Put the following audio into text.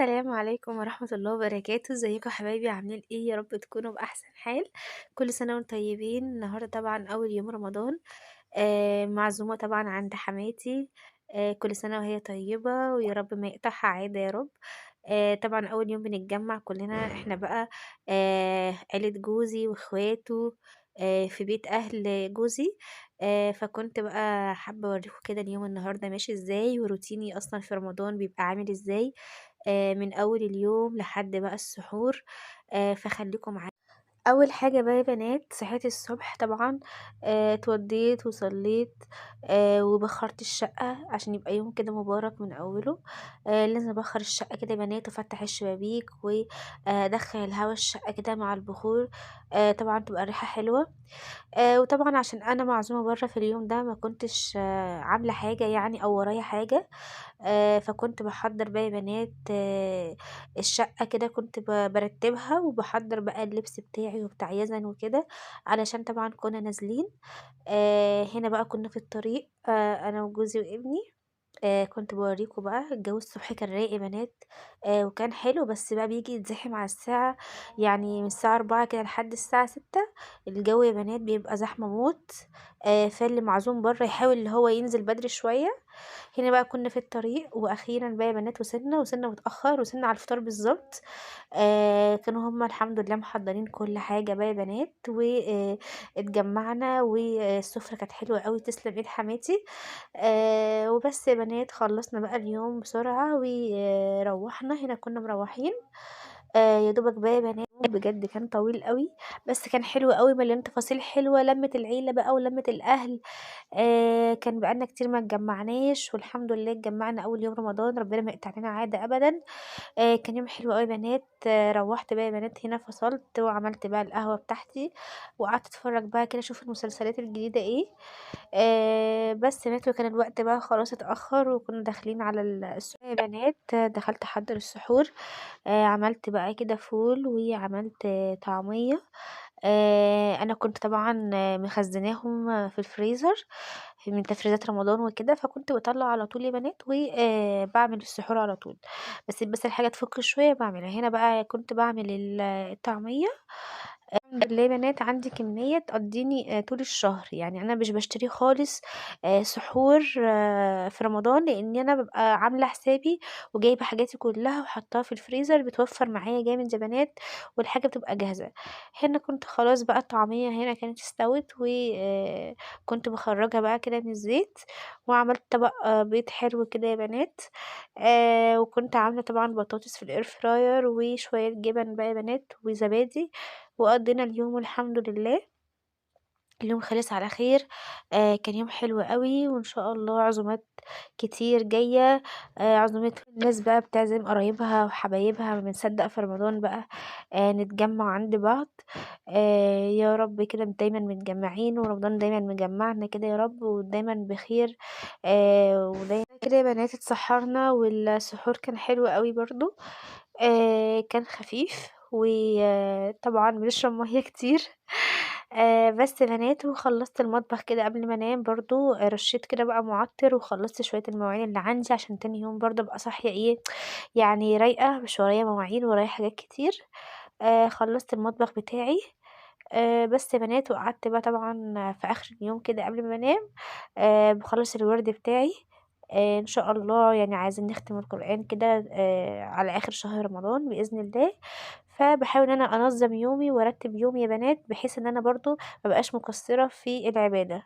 السلام عليكم ورحمة الله وبركاته، ازيكم يا حبايبي عاملين ايه؟ يا رب تكونوا بأحسن حال. كل سنة وانتم طيبين. النهاردة طبعا أول يوم رمضان. معزومة طبعا عند حماتي. كل سنة وهي طيبة ويا رب ما يقطعها عادة يا رب. طبعا أول يوم بنتجمع كلنا احنا بقى. عيلة جوزي واخواته. في بيت أهل جوزي. فكنت بقى حابة اوريكم كده اليوم النهاردة ماشي ازاي، وروتيني أصلا في رمضان بيبقى عامل ازاي. من أول اليوم لحد بقى السحور. فخليكم معايا. اول حاجه بقى يا بنات، صحيت الصبح طبعا. اتوضيت وصليت. وبخرت الشقه عشان يبقى يوم كده مبارك من اوله. لازم ابخر الشقه كده يا بنات، وافتح الشبابيك وادخل الهواء الشقه كده مع البخور. طبعا تبقى الريحه حلوه. وطبعا عشان انا معزومه بره في اليوم ده ما كنتش عامله حاجه يعني او ورايا حاجه. فكنت باحضّر بقى يا بنات، الشقة كده كنت بارتّبها وباحضّر بقى اللبس بتاعي وبتاع يزن وكده، علشان طبعًا كنا نازلين. هنا بقى كنا في الطريق، أنا وجوزي وابني. كنت باورّيكم بقى الجو الصبح كان رايق يا بنات. وكان حلو، بس بقى بييجي يتزحم على الساعة، يعني من الساعة 16:00 كده لحد الساعة 18:00 الجو يا بنات بيبقى زحمة موت. فاللي معزوم برّه يحاول اللي هو ينزل بدري شوية. هنا بقى كنا في الطريق، واخيرا بقى يا بنات وصلنا متأخر، وصلنا على الفطار بالظبط. كانوا هما الحمد لله محضرين كل حاجة بقى يا بنات، واتجمعنا والسفرة كانت حلوة قوي، تسلم ايد حماتي. وبس يا بنات خلصنا بقى اليوم بسرعة وروحنا. هنا كنا مروحين. يا دوبك بقى يا بنات بجد كان طويل قوي، بس كان حلو قوي، مليان تفاصيل حلوة، لمة العيلة بقى ولمة الأهل. كان بقى لنا كتير ما اتجمعناش، والحمد لله اتجمعنا أول يوم رمضان، ربنا ما يقطع لنا عادة أبدا. كان يوم حلو أوي يا بنات. روّحت بقى يا بنات هنا فصلت، وعملت بقى القهوة بتاعتي، وقعدت أتفرّج بقى كده أشوف المسلسلات الجديدة إيه. بس يا بنات وكان الوقت بقى خلاص اتأخّر، وكنا داخلين على السحور يا بنات. دخلت أحضّر السحور. عملت بقى كده فول، وعملت طعمية. أنا كنت طبعًا مخزّناهم في الفريزر من تفريزات رمضان وكده، فكنت باطلّع على طول يا بنات، باعمل السحور على طول. بس الحاجة تفُك شوية باعملها. هنا بقى كنت باعمل الطعمية. الحمد لله يا بنات عندي كمية تقضّيني طول الشهر، يعني أنا مش باشتري خالص سحور في رمضان، لإني أنا بابقى عاملة حسابي وجايبة حاجاتي كلّها وحاطاها في الفريزر، بتوفّر معايا جامد يا بنات، والحاجة بتبقى جاهزة. هنا كنت خلاص بقى الطعمية هنا كانت استوت، كنت باخرّجها بقى كده من الزيت، وعملت طبق بيض حلو كده يا بنات. وكنت عاملة طبعًا بطاطس في الair fryer وشوية جبن بقى يا بنات وزبادي. وقضينا اليوم والحمد لله. اليوم خلص على خير. كان يوم حلو أوي، وإن شاء الله عزومات كتير جاية. عزومات الناس بقى بتعزم قرايبها وحبايبها، بنصدق في رمضان بقى نتجمع عند بعض. يا رب كده دايما متجمعين، ورمضان دايما مجمعنا كده يا رب، ودايما بخير. ودايما كده يا بنات اتسحرنا، والسحور كان حلو أوي برضو. كان خفيف، وطبعا بنشرب مية كتير. بس يا بنات وخلّصت المطبخ كده قبل ما انام برضه، رشّيت كده بقى مُعطِّر، وخلّصت شوية المواعين اللي عندي عشان تاني يوم برضه أبقى صاحية إيه، يعني رايقة، مش ورايا مواعين، ورايا حاجات كتير. خلّصت المطبخ بتاعي. بس يا بنات وقعدت بقى طبعًا في آخر اليوم كده قبل ما انام. باخلّص الورد بتاعي. إن شاء الله يعني عايزين نختم القرآن كده على آخر شهر رمضان بإذن الله. فباحاول إن أنا أنظّم يومي وأرتّب يومي يا بنات، بحيث إن أنا برضه ما ابقاش مقصّرة في العبادة.